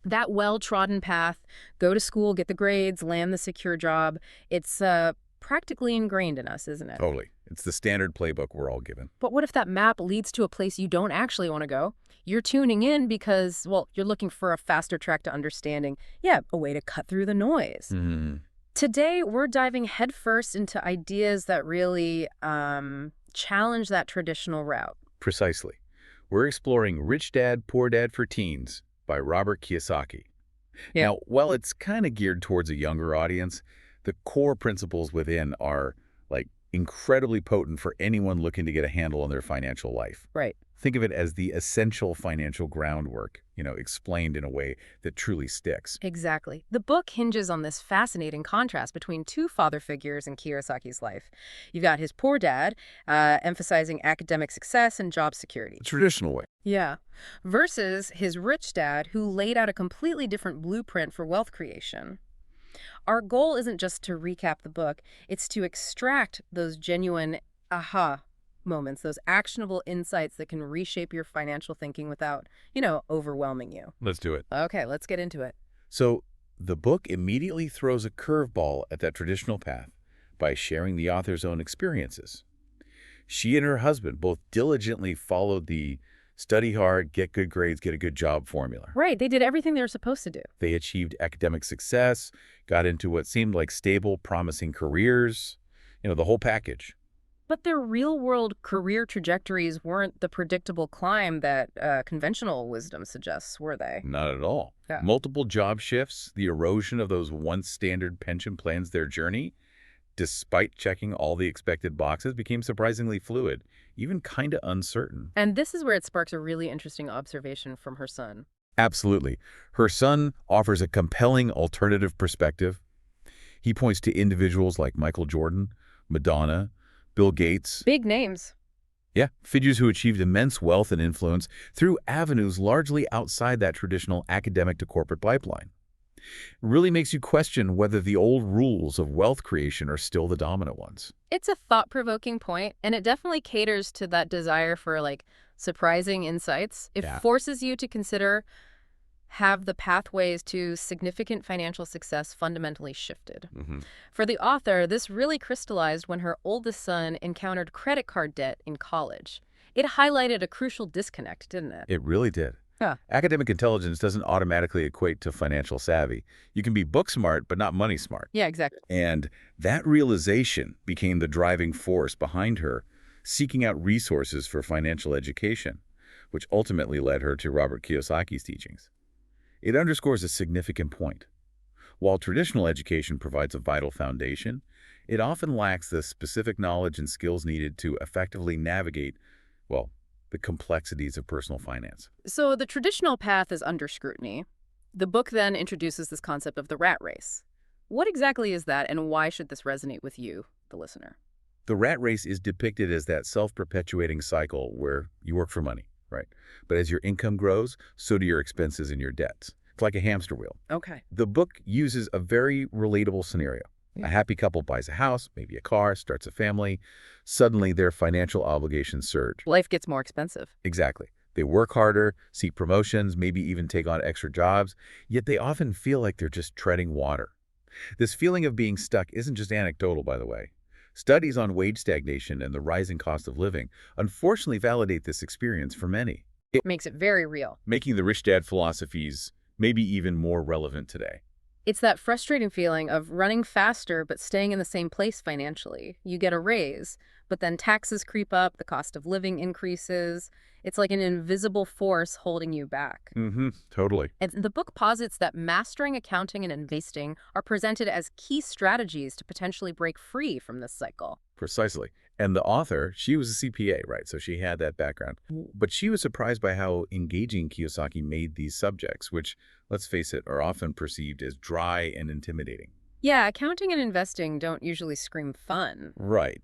That well-trodden path, go to school, get the grades, land the secure job, it's practically ingrained in us, isn't it? Totally. It's the standard playbook we're all given. But what if that map leads to a place you don't actually want to go? You're tuning in because, well, you're looking for a faster track to understanding. Yeah, a way to cut through the noise. Hmm. Today, we're diving headfirst into ideas that really challenge that traditional route. Precisely. We're exploring Rich Dad, Poor Dad for Teens by Robert Kiyosaki. Yeah. Now, while it's kind of geared towards a younger audience, the core principles within are like incredibly potent for anyone looking to get a handle on their financial life. Right. Think of it as the essential financial groundwork, explained in a way that truly sticks. Exactly. The book hinges on this fascinating contrast between two father figures in Kiyosaki's life. You've got his poor dad, emphasizing academic success and job security. The traditional way. Yeah. Versus his rich dad, who laid out a completely different blueprint for wealth creation. Our goal isn't just to recap the book, it's to extract those genuine aha moments, those actionable insights that can reshape your financial thinking without, overwhelming you. Let's do it. Okay, let's get into it. So the book immediately throws a curveball at that traditional path by sharing the author's own experiences. She and her husband both diligently followed the study hard, get good grades, get a good job formula. Right, they did everything they were supposed to do. They achieved academic success, got into what seemed like stable, promising careers, the whole package. But their real-world career trajectories weren't the predictable climb that conventional wisdom suggests, were they? Not at all. Yeah. Multiple job shifts, the erosion of those once standard pension plans, their journey, despite checking all the expected boxes, became surprisingly fluid, even kind of uncertain. And this is where it sparks a really interesting observation from her son. Absolutely. Her son offers a compelling alternative perspective. He points to individuals like Michael Jordan, Madonna, Bill Gates. Big names. Yeah, figures who achieved immense wealth and influence through avenues largely outside that traditional academic to corporate pipeline. It really makes you question whether the old rules of wealth creation are still the dominant ones. It's a thought-provoking point, and it definitely caters to that desire for, surprising insights. It Yeah. forces you to consider, have the pathways to significant financial success fundamentally shifted. For the author, this really crystallized when her oldest son encountered credit card debt in college. It highlighted a crucial disconnect, didn't it? It really did. Yeah. Academic intelligence doesn't automatically equate to financial savvy. You can be book smart, but not money smart. Yeah, exactly. And that realization became the driving force behind her seeking out resources for financial education, which ultimately led her to Robert Kiyosaki's teachings. It underscores a significant point. While traditional education provides a vital foundation, it often lacks the specific knowledge and skills needed to effectively navigate, well, the complexities of personal finance. So the traditional path is under scrutiny. The book then introduces this concept of the rat race. What exactly is that, and why should this resonate with you, the listener? The rat race is depicted as that self-perpetuating cycle where you work for money, right? But as your income grows, so do your expenses and your debts. It's like a hamster wheel. Okay. The book uses a very relatable scenario. Yeah. A happy couple buys a house, maybe a car, starts a family. Suddenly, their financial obligations surge. Life gets more expensive. Exactly. They work harder, seek promotions, maybe even take on extra jobs, yet they often feel like they're just treading water. This feeling of being stuck isn't just anecdotal, by the way. Studies on wage stagnation and the rising cost of living unfortunately validate this experience for many. It makes it very real. Making the rich dad philosophies maybe even more relevant today. It's that frustrating feeling of running faster but staying in the same place financially. You get a raise, but then taxes creep up, the cost of living increases. It's like an invisible force holding you back. Totally. And the book posits that mastering accounting and investing are presented as key strategies to potentially break free from this cycle. Precisely. And the author, she was a CPA, right? So she had that background. But she was surprised by how engaging Kiyosaki made these subjects, which, let's face it, are often perceived as dry and intimidating. Yeah, accounting and investing don't usually scream fun. Right.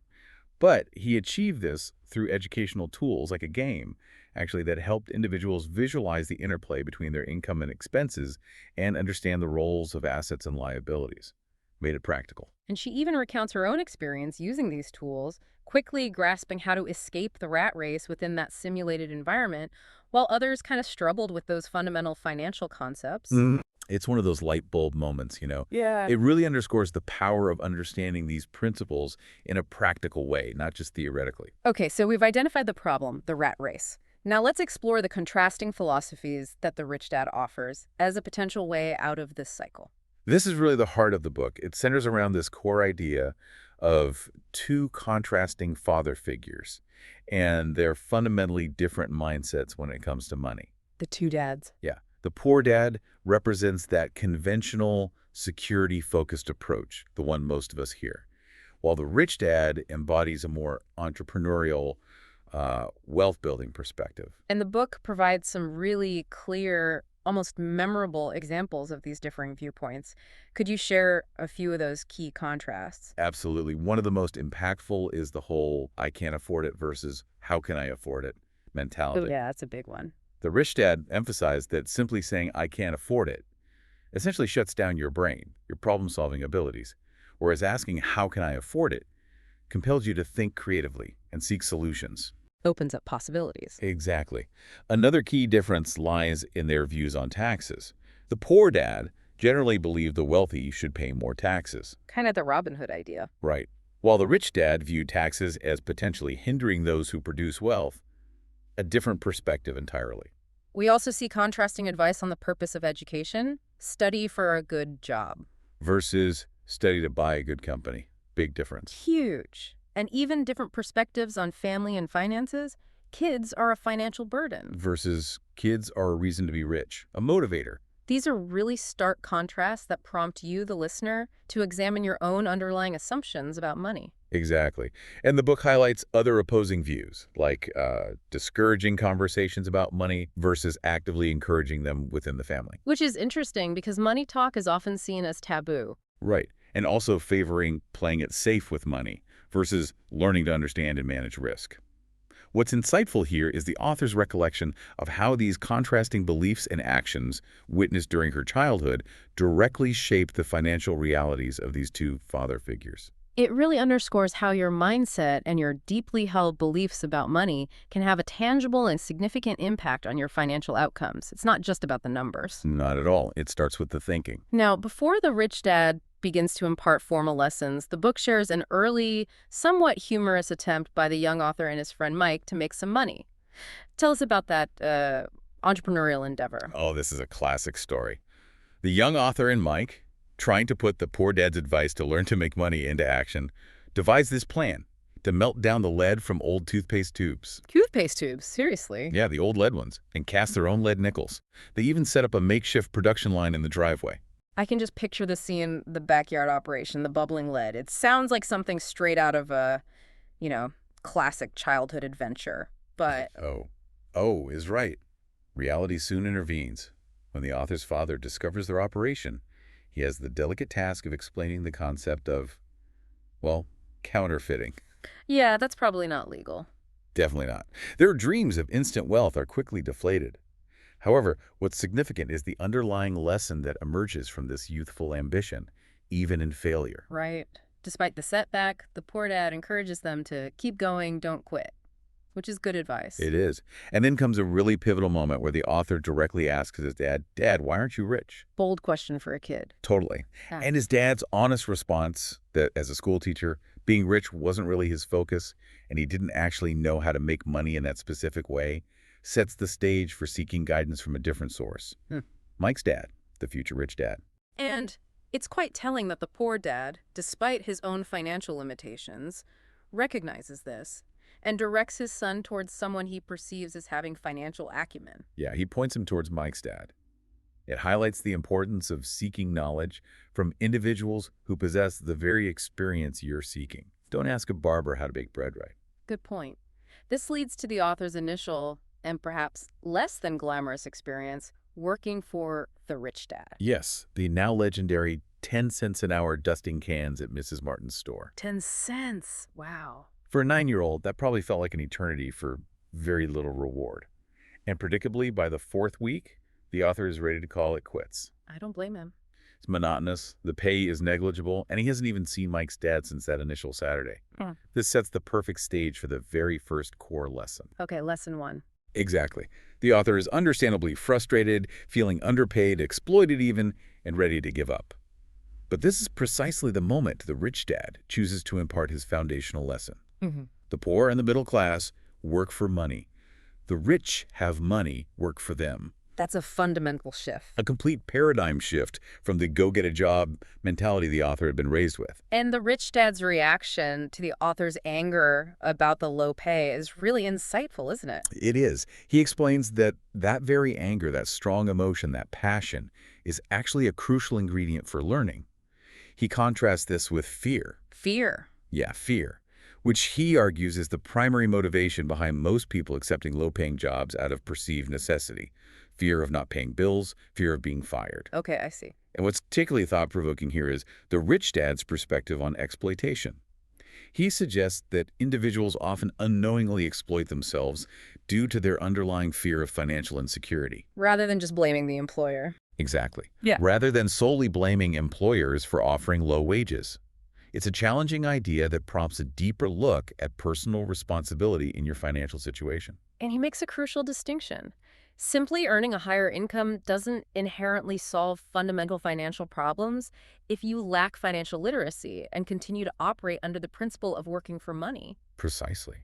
But he achieved this through educational tools like a game, actually, that helped individuals visualize the interplay between their income and expenses and understand the roles of assets and liabilities. Made it practical. And she even recounts her own experience using these tools, quickly grasping how to escape the rat race within that simulated environment while others kind of struggled with those fundamental financial concepts. Mhm. It's one of those light bulb moments. Yeah. It really underscores the power of understanding these principles in a practical way, not just theoretically. Okay, so we've identified the problem, the rat race. Now let's explore the contrasting philosophies that the Rich Dad offers as a potential way out of this cycle. This is really the heart of the book. It centers around this core idea of two contrasting father figures and their fundamentally different mindsets when it comes to money. The two dads. Yeah. The poor dad represents that conventional, security-focused approach, the one most of us hear, while the rich dad embodies a more entrepreneurial, wealth-building perspective. And the book provides some really clear, almost memorable examples of these differing viewpoints. Could you share a few of those key contrasts? Absolutely. One of the most impactful is the whole "I can't afford it" versus "how can I afford it" Oh, mentality. yeah, that's a big one. The rich dad emphasized that simply saying "I can't afford it" essentially shuts down your brain, your problem-solving abilities, whereas asking "how can I afford it" compels you to think creatively and seek solutions. Opens up possibilities. Exactly. Another key difference lies in their views on taxes. The poor dad generally believed the wealthy should pay more taxes. Kind of the Robin Hood idea. Right. While the rich dad viewed taxes as potentially hindering those who produce wealth, a different perspective entirely. We also see contrasting advice on the purpose of education. Study for a good job. Versus study to buy a good company. Big difference. Huge. And even different perspectives on family and finances. Kids are a financial burden. Versus kids are a reason to be rich, a motivator. These are really stark contrasts that prompt you, the listener, to examine your own underlying assumptions about money. Exactly. And the book highlights other opposing views, like discouraging conversations about money versus actively encouraging them within the family. Which is interesting because money talk is often seen as taboo. Right. And also favoring playing it safe with money versus learning to understand and manage risk. What's insightful here is the author's recollection of how these contrasting beliefs and actions witnessed during her childhood directly shaped the financial realities of these two father figures. It really underscores how your mindset and your deeply held beliefs about money can have a tangible and significant impact on your financial outcomes. It's not just about the numbers. Not at all. It starts with the thinking. Now, before the rich dad begins to impart formal lessons, the book shares an early, somewhat humorous attempt by the young author and his friend Mike to make some money. Tell us about that entrepreneurial endeavor. Oh, this is a classic story. The young author and Mike, trying to put the poor dad's advice to learn to make money into action, devised this plan to melt down the lead from old toothpaste tubes. Toothpaste tubes, seriously? Yeah, the old lead ones, and cast their own lead nickels. They even set up a makeshift production line in the driveway. I can just picture the scene, the backyard operation, the bubbling lead. It sounds like something straight out of a, classic childhood adventure. But Oh is right. Reality soon intervenes. When the author's father discovers their operation, he has the delicate task of explaining the concept of, well, counterfeiting. yeah, that's probably not legal. Definitely not. Their dreams of instant wealth are quickly deflated. However, what's significant is the underlying lesson that emerges from this youthful ambition, even in failure. Right. Despite the setback, the poor dad encourages them to keep going, don't quit, which is good advice. It is. And then comes a really pivotal moment where the author directly asks his dad, "Dad, why aren't you rich?" Bold question for a kid. Totally. Yeah. And his dad's honest response that as a school teacher, being rich wasn't really his focus, and he didn't actually know how to make money in that specific way, sets the stage for seeking guidance from a different source. Mike's dad, the future rich dad. And it's quite telling that the poor dad, despite his own financial limitations, recognizes this and directs his son towards someone he perceives as having financial acumen. Yeah, he points him towards Mike's dad. It highlights the importance of seeking knowledge from individuals who possess the very experience you're seeking. Don't ask a barber how to bake bread right. Good point. This leads to the author's initial and perhaps less than glamorous experience working for the rich dad. Yes, the now legendary 10 cents an hour dusting cans at Mrs. Martin's store. 10 cents. Wow. For a 9-year-old, that probably felt like an eternity for very little reward. And predictably, by the 4th week, the author is ready to call it quits. I don't blame him. It's monotonous, the pay is negligible, and he hasn't even seen Mike's dad since that initial Saturday. This sets the perfect stage for the very first core lesson. Okay, lesson 1. Exactly. The author is understandably frustrated, feeling underpaid, exploited even, and ready to give up. But this is precisely the moment the rich dad chooses to impart his foundational lesson. Hmm. The poor and the middle class work for money. The rich have money work for them. That's a fundamental shift. A complete paradigm shift from the go-get-a-job mentality the author had been raised with. And the rich dad's reaction to the author's anger about the low pay is really insightful, isn't it? It is. He explains that that very anger, that strong emotion, that passion, is actually a crucial ingredient for learning. He contrasts this with fear. Fear. Yeah, fear, which he argues is the primary motivation behind most people accepting low-paying jobs out of perceived necessity. Fear of not paying bills, fear of being fired. Okay, I see. And what's particularly thought-provoking here is the rich dad's perspective on exploitation. He suggests that individuals often unknowingly exploit themselves due to their underlying fear of financial insecurity. Rather than just blaming the employer. Exactly. Yeah. Rather than solely blaming employers for offering low wages. It's a challenging idea that prompts a deeper look at personal responsibility in your financial situation. And he makes a crucial distinction. Simply earning a higher income doesn't inherently solve fundamental financial problems if you lack financial literacy and continue to operate under the principle of working for money. Precisely.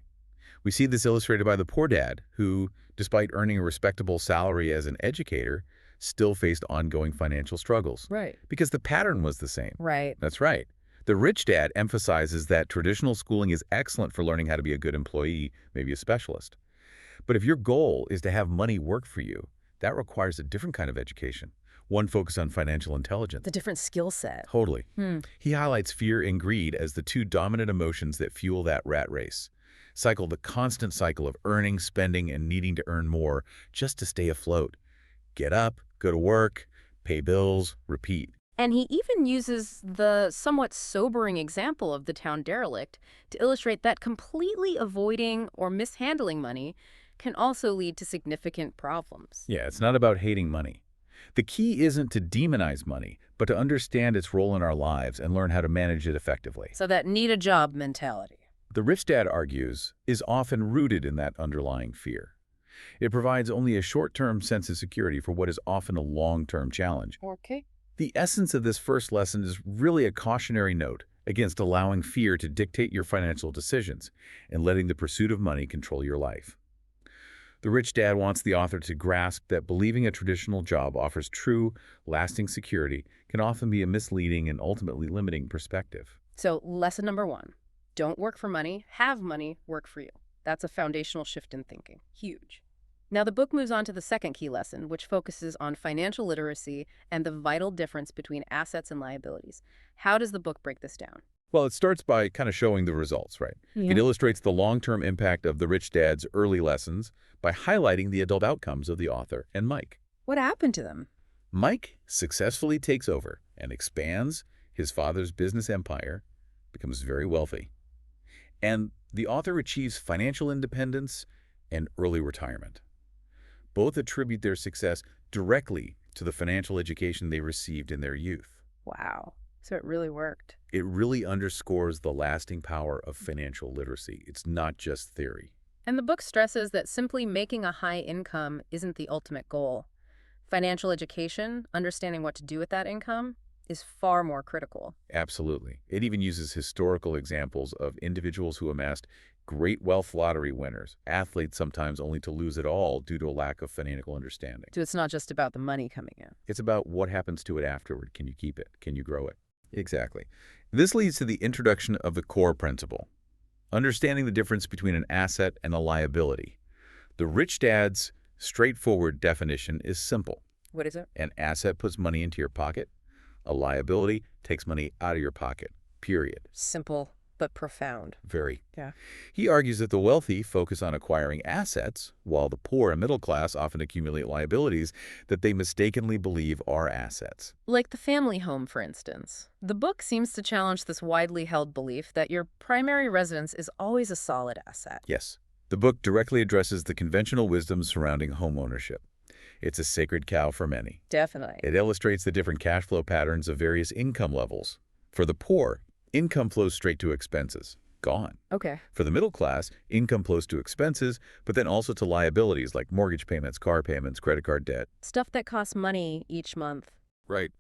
We see this illustrated by the poor dad, who, despite earning a respectable salary as an educator, still faced ongoing financial struggles. Right. Because the pattern was the same. Right. That's right. The rich dad emphasizes that traditional schooling is excellent for learning how to be a good employee, maybe a specialist. But if your goal is to have money work for you, that requires a different kind of education, one focused on financial intelligence. The different skill set. Totally. Hmm. He highlights fear and greed as the two dominant emotions that fuel that rat race. The constant cycle of earning, spending, and needing to earn more just to stay afloat. Get up, go to work, pay bills, repeat. And he even uses the somewhat sobering example of the town derelict to illustrate that completely avoiding or mishandling money can also lead to significant problems. Yeah, it's not about hating money. The key isn't to demonize money, but to understand its role in our lives and learn how to manage it effectively. So that need-a-job mentality. The rich dad argues is often rooted in that underlying fear. It provides only a short-term sense of security for what is often a long-term challenge. Okay. The essence of this first lesson is really a cautionary note against allowing fear to dictate your financial decisions and letting the pursuit of money control your life. The rich dad wants the author to grasp that believing a traditional job offers true, lasting security can often be a misleading and ultimately limiting perspective. So lesson number 1, don't work for money, have money work for you. That's a foundational shift in thinking. Huge. Now the book moves on to the second key lesson, which focuses on financial literacy and the vital difference between assets and liabilities. How does the book break this down? Well, it starts by kind of showing the results, right? Yeah. It illustrates the long-term impact of the rich dad's early lessons by highlighting the adult outcomes of the author and Mike. What happened to them? Mike successfully takes over and expands his father's business empire, becomes very wealthy. And the author achieves financial independence and early retirement. Both attribute their success directly to the financial education they received in their youth. Wow. So it really worked. It really underscores the lasting power of financial literacy. It's not just theory. And the book stresses that simply making a high income isn't the ultimate goal. Financial education, understanding what to do with that income, is far more critical. Absolutely. It even uses historical examples of individuals who amassed great wealth lottery winners, athletes sometimes only to lose it all due to a lack of financial understanding. So it's not just about the money coming in. It's about what happens to it afterward. Can you keep it? Can you grow it? Exactly. This leads to the introduction of the core principle, understanding the difference between an asset and a liability. The rich dad's straightforward definition is simple. What is it? An asset puts money into your pocket. A liability takes money out of your pocket, period. Simple, but profound. Very. Yeah. He argues that the wealthy focus on acquiring assets, while the poor and middle class often accumulate liabilities that they mistakenly believe are assets. Like the family home, for instance. The book seems to challenge this widely held belief that your primary residence is always a solid asset. Yes. The book directly addresses the conventional wisdom surrounding home ownership. It's a sacred cow for many. Definitely. It illustrates the different cash flow patterns of various income levels. For the poor, income flows straight to expenses. gone. Okay. For the middle class, income flows to expenses, but then also to liabilities like mortgage payments, car payments, credit card debt. Stuff that costs money each month. Right.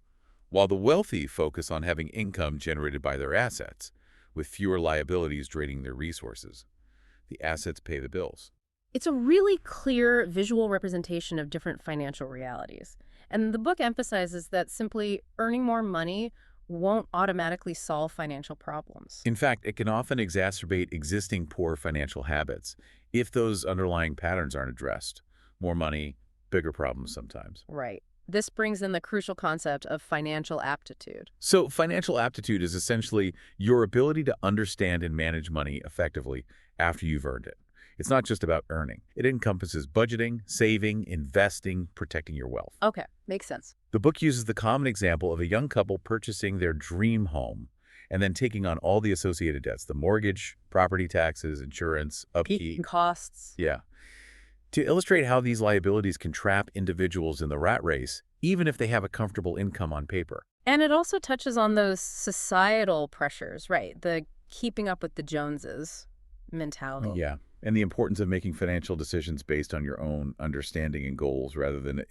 While the wealthy focus on having income generated by their assets, with fewer liabilities draining their resources. The assets pay the bills. It's a really clear visual representation of different financial realities. And the book emphasizes that simply earning more money won't automatically solve financial problems. In fact, it can often exacerbate existing poor financial habits if those underlying patterns aren't addressed. More money, bigger problems sometimes. Right. This brings in the crucial concept of financial aptitude. So financial aptitude is essentially your ability to understand and manage money effectively after you've earned it. It's not just about earning. It encompasses budgeting, saving, investing, protecting your wealth. Okay, makes sense. The book uses the common example of a young couple purchasing their dream home and then taking on all the associated debts, the mortgage, property taxes, insurance, upkeep. Peaking costs. Yeah. To illustrate how these liabilities can trap individuals in the rat race, even if they have a comfortable income on paper. And it also touches on those societal pressures, right? The keeping up with the Joneses mentality. Yeah. And the importance of making financial decisions based on your own understanding and goals rather than,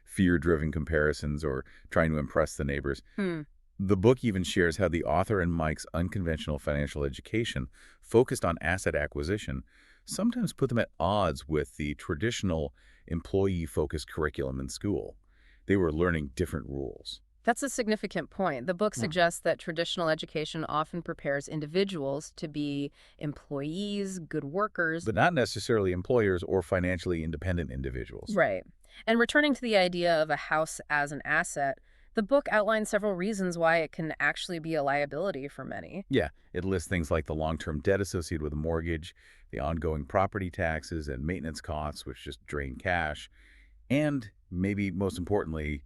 fear-driven comparisons or trying to impress the neighbors. The book even shares how the author and Mike's unconventional financial education focused on asset acquisition sometimes put them at odds with the traditional employee-focused curriculum in school. They were learning different rules. That's a significant point. The book suggests that traditional education often prepares individuals to be employees, good workers. But not necessarily employers or financially independent individuals. Right. And returning to the idea of a house as an asset, the book outlines several reasons why it can actually be a liability for many. Yeah, it lists things like the long-term debt associated with a mortgage, the ongoing property taxes and maintenance costs, which just drain cash, and maybe most importantly,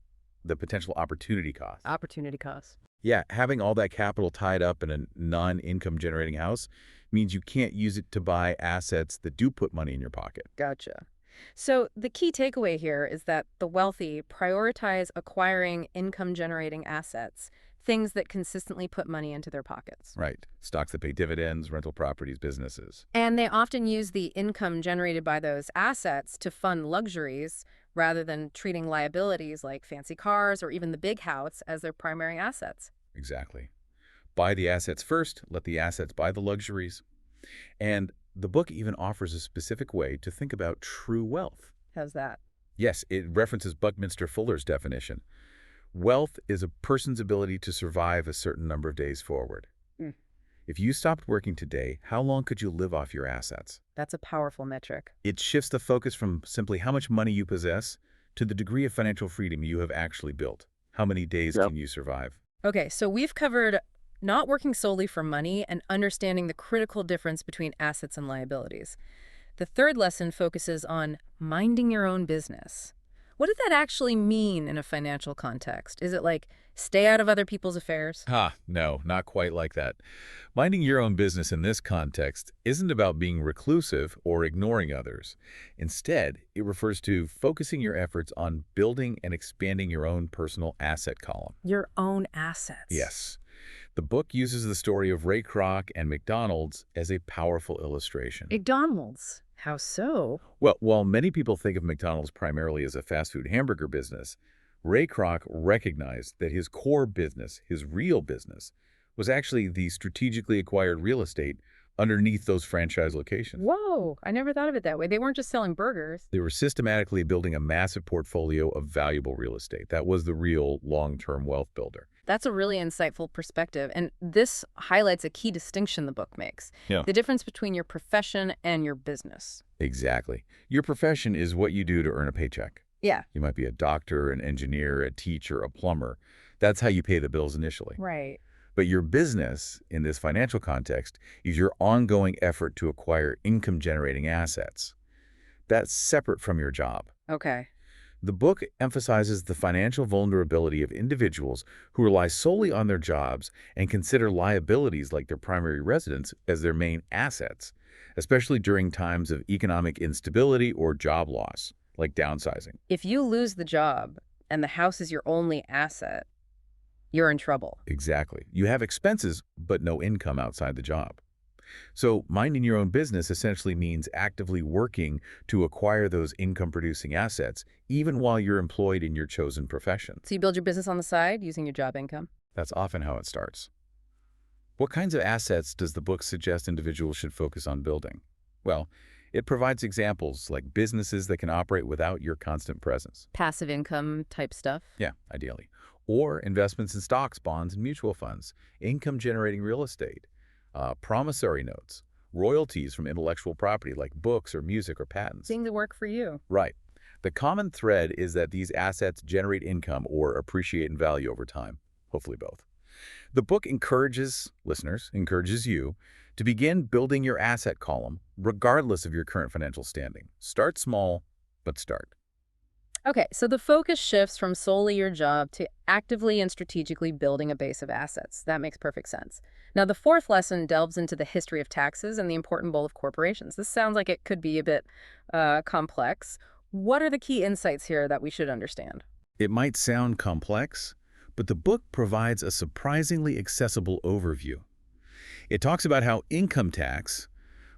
the potential opportunity cost. Opportunity costs. Yeah, having all that capital tied up in a non-income generating house means you can't use it to buy assets that do put money in your pocket. Gotcha. So the key takeaway here is that the wealthy prioritize acquiring income-generating assets, things that consistently put money into their pockets. Right. Stocks that pay dividends, rental properties, businesses. And they often use the income generated by those assets to fund luxuries rather than treating liabilities like fancy cars or even the big house as their primary assets. Exactly. Buy the assets first, let the assets buy the luxuries. And the book even offers a specific way to think about true wealth. How's that? Yes, it references Buckminster Fuller's definition. Wealth is a person's ability to survive a certain number of days forward. If you stopped working today, how long could you live off your assets? That's a powerful metric. It shifts the focus from simply how much money you possess to the degree of financial freedom you have actually built. How many days can you survive? Okay, so we've covered not working solely for money and understanding the critical difference between assets and liabilities. The third lesson focuses on minding your own business. What did that actually mean in a financial context? Is it like stay out of other people's affairs? No, not quite like that. Minding your own business in this context isn't about being reclusive or ignoring others. Instead, it refers to focusing your efforts on building and expanding your own personal asset column. Your own assets. Yes. The book uses the story of Ray Kroc and McDonald's as a powerful illustration. McDonald's? How so? Well, while many people think of McDonald's primarily as a fast food hamburger business, Ray Kroc recognized that his core business, his real business, was actually the strategically acquired real estate underneath those franchise locations. Whoa, I never thought of it that way. They weren't just selling burgers. They were systematically building a massive portfolio of valuable real estate. That was the real long-term wealth builder. That's a really insightful perspective, and this highlights a key distinction the book makes. The difference between your profession and your business. Exactly. Your profession is what you do to earn a paycheck. Yeah. You might be a doctor, an engineer, a teacher, a plumber. That's how you pay the bills initially. Right. But your business, in this financial context, is your ongoing effort to acquire income-generating assets. That's separate from your job. Okay. The book emphasizes the financial vulnerability of individuals who rely solely on their jobs and consider liabilities like their primary residence as their main assets, especially during times of economic instability or job loss, like downsizing. If you lose the job and the house is your only asset, you're in trouble. Exactly. You have expenses, but no income outside the job. So minding your own business essentially means actively working to acquire those income-producing assets, even while you're employed in your chosen profession. So you build your business on the side using your job income? That's often how it starts. What kinds of assets does the book suggest individuals should focus on building? Well, it provides examples like businesses that can operate without your constant presence. Passive income type stuff? Yeah, ideally. Or investments in stocks, bonds, and mutual funds, income-generating real estate, promissory notes, royalties from intellectual property like books or music or patents. Things that work for you. Right. The common thread is that these assets generate income or appreciate in value over time, hopefully both. The book encourages you to begin building your asset column regardless of your current financial standing. Start small, but start. Okay, so the focus shifts from solely your job to actively and strategically building a base of assets. That makes perfect sense. Now, the fourth lesson delves into the history of taxes and the important role of corporations. This sounds like it could be a bit complex. What are the key insights here that we should understand? It might sound complex, but the book provides a surprisingly accessible overview. It talks about how income tax,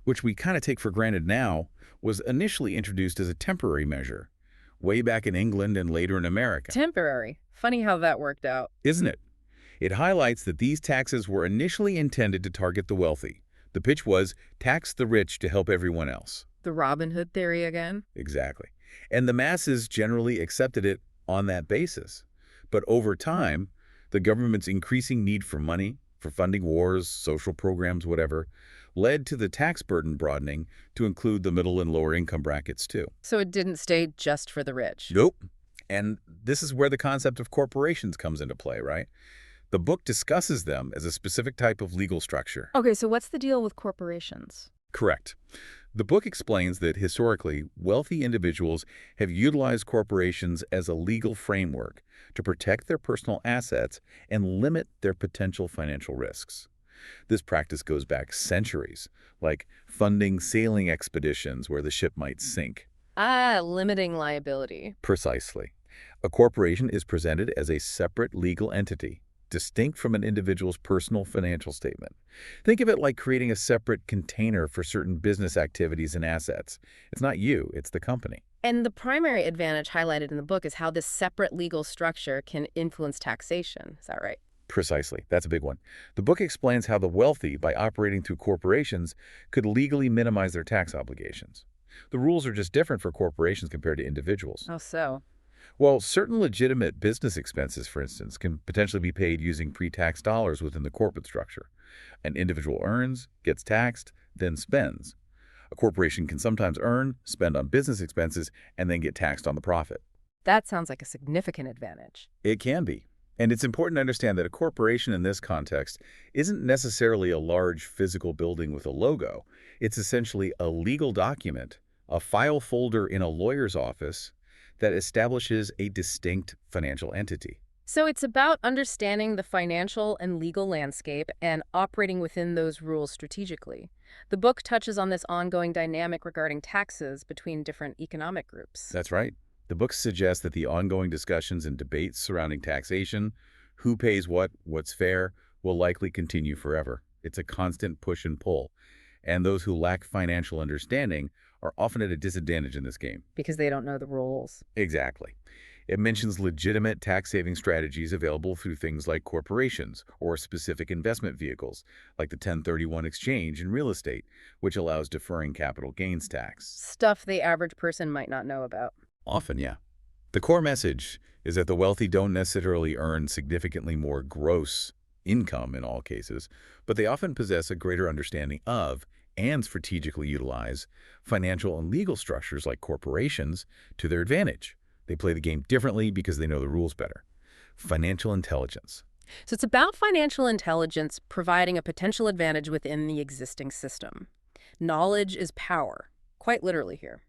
which we kind of take for granted now, was initially introduced as a temporary measure, way back in England and later in America. Temporary. Funny how that worked out. Isn't it? It highlights that these taxes were initially intended to target the wealthy. The pitch was, tax the rich to help everyone else. The Robin Hood theory again? Exactly. And the masses generally accepted it on that basis. But over time, the government's increasing need for money, for funding wars, social programs, whatever, led to the tax burden broadening to include the middle and lower income brackets too. So it didn't stay just for the rich. Nope. And this is where the concept of corporations comes into play, right? The book discusses them as a specific type of legal structure. Okay, so what's the deal with corporations? Correct. The book explains that historically, wealthy individuals have utilized corporations as a legal framework to protect their personal assets and limit their potential financial risks. This practice goes back centuries, like funding sailing expeditions where the ship might sink. Ah, limiting liability. Precisely. A corporation is presented as a separate legal entity, distinct from an individual's personal financial statement. Think of it like creating a separate container for certain business activities and assets. It's not you, it's the company. And the primary advantage highlighted in the book is how this separate legal structure can influence taxation. Is that right? Precisely. That's a big one. The book explains how the wealthy, by operating through corporations, could legally minimize their tax obligations. The rules are just different for corporations compared to individuals. Oh, so? Well, certain legitimate business expenses, for instance, can potentially be paid using pre-tax dollars within the corporate structure. An individual earns, gets taxed, then spends. A corporation can sometimes earn, spend on business expenses, and then get taxed on the profit. That sounds like a significant advantage. It can be. And it's important to understand that a corporation in this context isn't necessarily a large physical building with a logo. It's essentially a legal document, a file folder in a lawyer's office that establishes a distinct financial entity. So it's about understanding the financial and legal landscape and operating within those rules strategically. The book touches on this ongoing dynamic regarding taxes between different economic groups. That's right. The book suggests that the ongoing discussions and debates surrounding taxation, who pays what, what's fair, will likely continue forever. It's a constant push and pull. And those who lack financial understanding are often at a disadvantage in this game. Because they don't know the rules. Exactly. It mentions legitimate tax-saving strategies available through things like corporations or specific investment vehicles, like the 1031 exchange in real estate, which allows deferring capital gains tax. Stuff the average person might not know about. Often, yeah. The core message is that the wealthy don't necessarily earn significantly more gross income in all cases, but they often possess a greater understanding of and strategically utilize financial and legal structures like corporations to their advantage. They play the game differently because they know the rules better. Financial intelligence. So it's about financial intelligence providing a potential advantage within the existing system. Knowledge is power, quite literally here.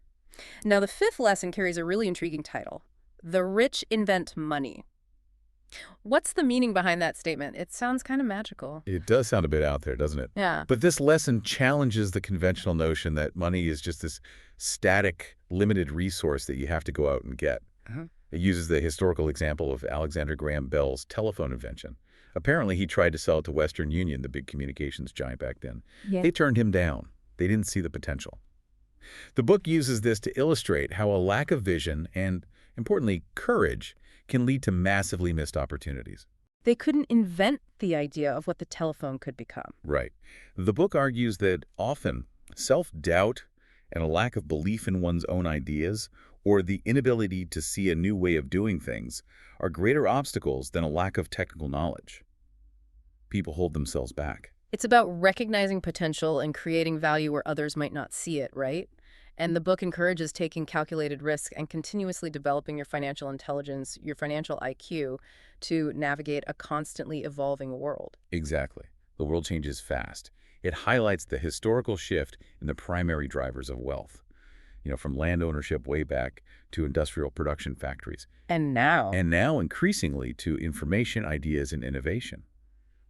Now, the fifth lesson carries a really intriguing title, The Rich Invent Money. What's the meaning behind that statement? It sounds kind of magical. It does sound a bit out there, doesn't it? Yeah. But this lesson challenges the conventional notion that money is just this static, limited resource that you have to go out and get. It uses the historical example of Alexander Graham Bell's telephone invention, Apparently, he tried to sell it to Western Union, the big communications giant back then. Yeah. They turned him down. They didn't see the potential. The book uses this to illustrate how a lack of vision and, importantly, courage can lead to massively missed opportunities. They couldn't invent the idea of what the telephone could become. Right. The book argues that often self-doubt and a lack of belief in one's own ideas or the inability to see a new way of doing things are greater obstacles than a lack of technical knowledge. People hold themselves back. It's about recognizing potential and creating value where others might not see it, right? And the book encourages taking calculated risk and continuously developing your financial intelligence, your financial IQ, to navigate a constantly evolving world. Exactly. The world changes fast. It highlights the historical shift in the primary drivers of wealth, from land ownership way back to industrial production factories. And now, And now increasingly to information, ideas, and innovation.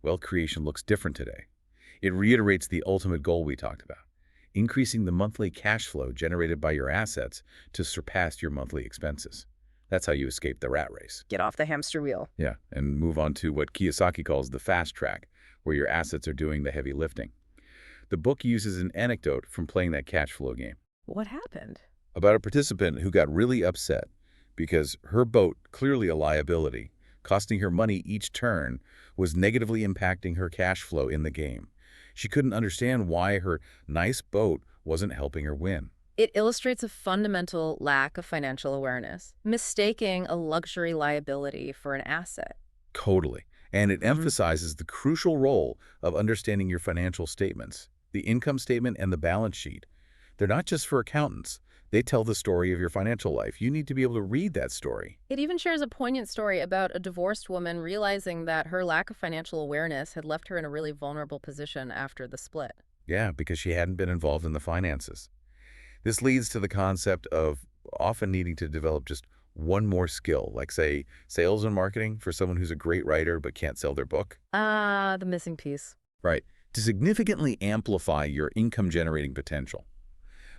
Wealth creation looks different today. It reiterates the ultimate goal we talked about, increasing the monthly cash flow generated by your assets to surpass your monthly expenses. That's how you escape the rat race. get off the hamster wheel. Yeah, and move on to what Kiyosaki calls the fast track, where your assets are doing the heavy lifting. The book uses an anecdote from playing that cash flow game What happened? about a participant who got really upset because her boat, clearly a liability, costing her money each turn, was negatively impacting her cash flow in the game. She couldn't understand why her nice boat wasn't helping her win. It illustrates a fundamental lack of financial awareness, mistaking a luxury liability for an asset. Totally. And it Mhm. emphasizes the crucial role of understanding your financial statements, the income statement and the balance sheet. They're not just for accountants. They tell the story of your financial life. You need to be able to read that story. It even shares a poignant story about a divorced woman realizing that her lack of financial awareness had left her in a really vulnerable position after the split. Yeah, because she hadn't been involved in the finances. This leads to the concept of often needing to develop just one more skill, like, say, sales and marketing for someone who's a great writer but can't sell their book. Ah, the missing piece. Right. To significantly amplify your income-generating potential.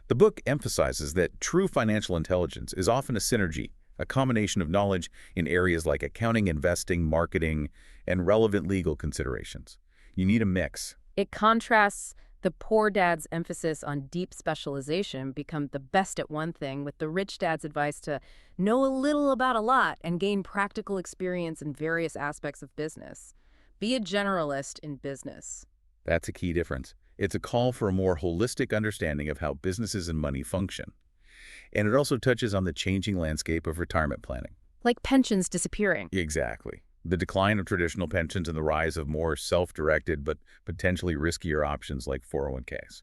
The book emphasizes that true financial intelligence is often a synergy, a combination of knowledge in areas like accounting, investing, marketing, and relevant legal considerations. You need a mix. It contrasts the poor dad's emphasis on deep specialization, become the best at one thing, with the rich dad's advice to know a little about a lot and gain practical experience in various aspects of business. Be a generalist in business. That's a key difference. It's a call for a more holistic understanding of how businesses and money function. And it also touches on the changing landscape of retirement planning. Like pensions disappearing. Exactly. The decline of traditional pensions and the rise of more self-directed but potentially riskier options like 401ks.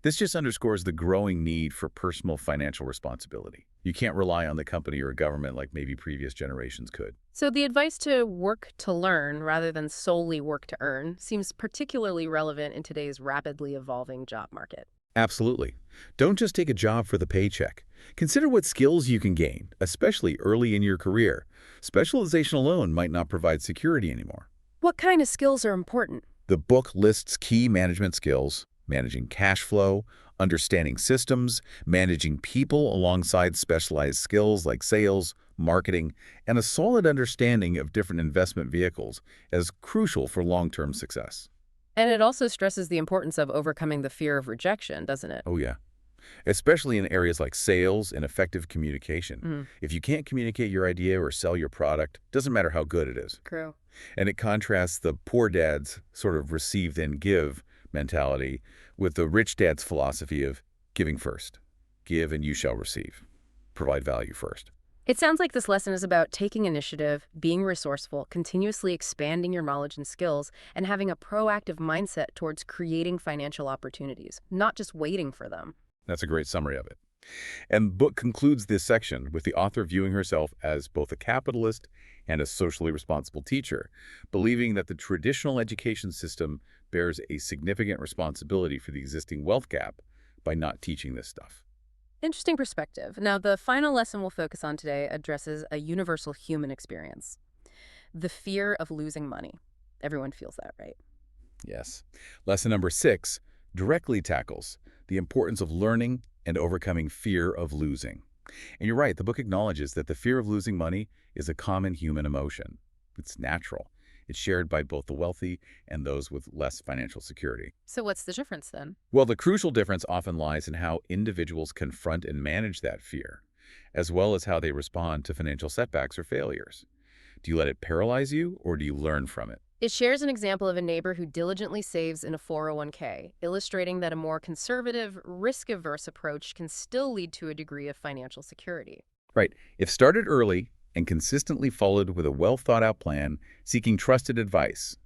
This just underscores the growing need for personal financial responsibility. You can't rely on the company or government like maybe previous generations could. So the advice to work to learn rather than solely work to earn seems particularly relevant in today's rapidly evolving job market. Absolutely. Don't just take a job for the paycheck. Consider what skills you can gain, especially early in your career. Specialization alone might not provide security anymore. What kind of skills are important? The book lists key management skills: managing cash flow, understanding systems, managing people alongside specialized skills like sales, marketing, and a solid understanding of different investment vehicles as crucial for long-term success. And it also stresses the importance of overcoming the fear of rejection, doesn't it? Oh, yeah. Especially in areas like sales and effective communication. If you can't communicate your idea or sell your product, doesn't matter how good it is. True. And it contrasts the poor dad's sort of receive then give mentality with the rich dad's philosophy of giving first. Give and you shall receive. Provide value first. It sounds like this lesson is about taking initiative, being resourceful, continuously expanding your knowledge and skills, and having a proactive mindset towards creating financial opportunities, not just waiting for them. That's a great summary of it. And the book concludes this section with the author viewing herself as both a capitalist and a socially responsible teacher, believing that the traditional education system bears a significant responsibility for the existing wealth gap by not teaching this stuff. Interesting perspective. Now, the final lesson we'll focus on today addresses a universal human experience: the fear of losing money. Everyone feels that, right? Yes. Lesson number 6 directly tackles the importance of learning and overcoming fear of losing. And you're right, the book acknowledges that the fear of losing money is a common human emotion. It's natural. It's shared by both the wealthy and those with less financial security. So what's the difference then? Well, the crucial difference often lies in how individuals confront and manage that fear, as well as how they respond to financial setbacks or failures. Do you let it paralyze you, or do you learn from it? It shares an example of a neighbor who diligently saves in a 401k, illustrating that a more conservative, risk-averse approach can still lead to a degree of financial security. Right. If started early and consistently followed with a well-thought-out plan, seeking trusted advice,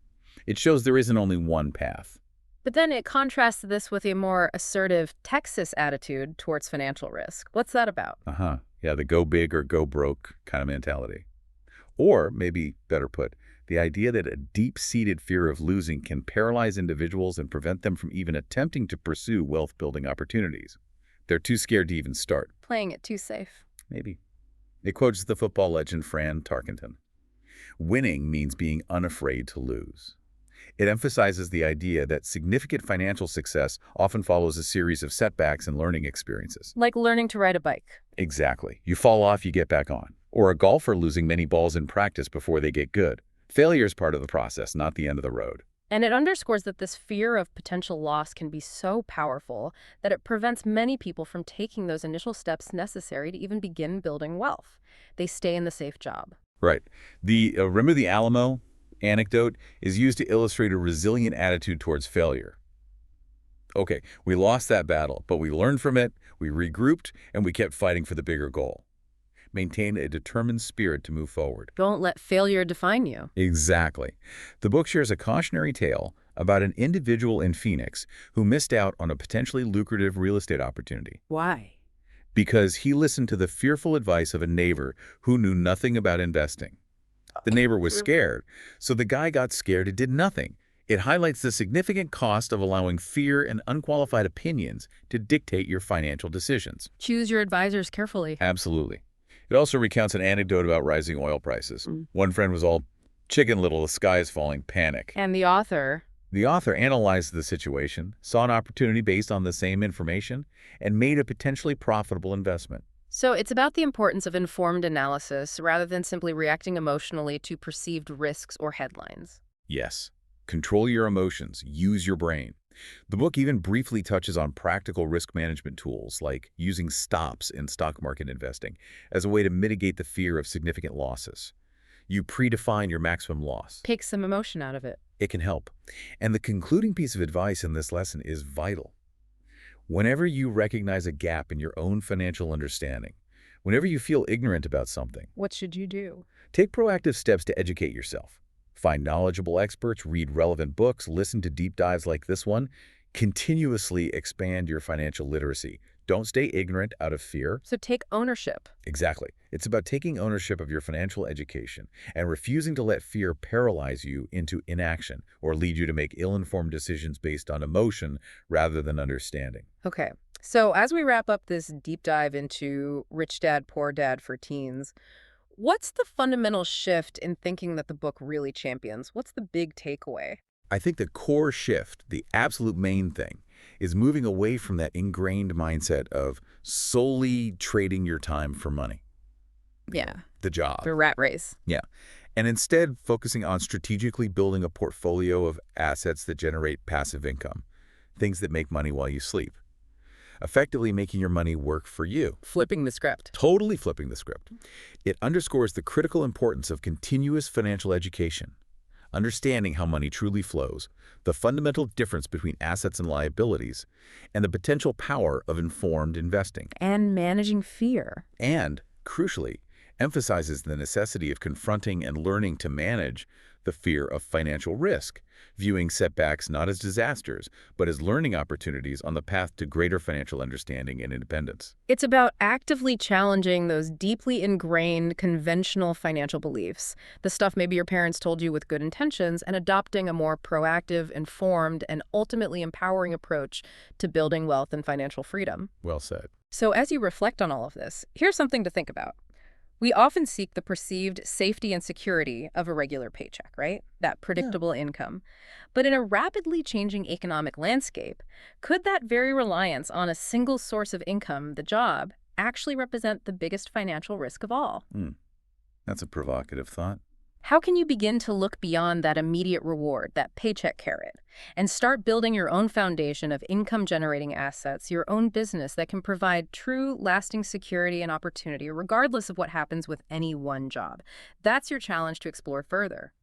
it shows there isn't only one path. But then it contrasts this with a more assertive Texas attitude towards financial risk. What's that about? Yeah, the go big or go broke kind of mentality. Or, maybe better put, the idea that a deep-seated fear of losing can paralyze individuals and prevent them from even attempting to pursue wealth-building opportunities. They're too scared to even start. Playing it too safe. Maybe. It quotes the football legend Fran Tarkenton. Winning means being unafraid to lose. It emphasizes the idea that significant financial success often follows a series of setbacks and learning experiences. Like learning to ride a bike. Exactly. You fall off, you get back on. Or a golfer losing many balls in practice before they get good. Failure is part of the process, not the end of the road. And it underscores that this fear of potential loss can be so powerful that it prevents many people from taking those initial steps necessary to even begin building wealth. They stay in the safe job. Right. Remember the Alamo anecdote is used to illustrate a resilient attitude towards failure. Okay, we lost that battle, but we learned from it, we regrouped, and we kept fighting for the bigger goal. Maintain a determined spirit to move forward. Don't let failure define you. Exactly. The book shares a cautionary tale about an individual in Phoenix who missed out on a potentially lucrative real estate opportunity. Why? Because he listened to the fearful advice of a neighbor who knew nothing about investing. The neighbor was scared, so the guy got scared and did nothing. It highlights the significant cost of allowing fear and unqualified opinions to dictate your financial decisions. Choose your advisors carefully. Absolutely. It also recounts an anecdote about rising oil prices. One friend was all, "Chicken little, the sky is falling, panic." And the author? The author analyzed the situation, saw an opportunity based on the same information, and made a potentially profitable investment. So it's about the importance of informed analysis rather than simply reacting emotionally to perceived risks or headlines. Yes. Control your emotions. Use your brain. The book even briefly touches on practical risk management tools like using stops in stock market investing as a way to mitigate the fear of significant losses. You predefine your maximum loss. Take some emotion out of it. It can help. And the concluding piece of advice in this lesson is vital. Whenever you recognize a gap in your own financial understanding, whenever you feel ignorant about something, What should you do? take proactive steps to educate yourself. Find knowledgeable experts, read relevant books, listen to deep dives like this one. Continuously expand your financial literacy. Don't stay ignorant out of fear. So take ownership. Exactly. It's about taking ownership of your financial education and refusing to let fear paralyze you into inaction or lead you to make ill-informed decisions based on emotion rather than understanding. Okay. So as we wrap up this deep dive into Rich Dad, Poor Dad for teens, what's the fundamental shift in thinking that the book really champions? What's the big takeaway? I think the core shift, the absolute main thing, is moving away from that ingrained mindset of solely trading your time for money. Yeah. The job. The rat race. Yeah. And instead focusing on strategically building a portfolio of assets that generate passive income, things that make money while you sleep. Effectively making your money work for you. Flipping the script. Totally flipping the script. It underscores the critical importance of continuous financial education, understanding how money truly flows, the fundamental difference between assets and liabilities, and the potential power of informed investing. And managing fear. And, crucially, emphasizes the necessity of confronting and learning to manage the fear of financial risk, viewing setbacks not as disasters, but as learning opportunities on the path to greater financial understanding and independence. It's about actively challenging those deeply ingrained conventional financial beliefs, the stuff maybe your parents told you with good intentions, and adopting a more proactive, informed, and ultimately empowering approach to building wealth and financial freedom. Well said. So as you reflect on all of this, here's something to think about. We often seek the perceived safety and security of a regular paycheck, right? That predictable income. But in a rapidly changing economic landscape, could that very reliance on a single source of income, the job, actually represent the biggest financial risk of all? That's a provocative thought. How can you begin to look beyond that immediate reward, that paycheck carrot, and start building your own foundation of income-generating assets, your own business that can provide true, lasting security and opportunity, regardless of what happens with any one job? That's your challenge to explore further.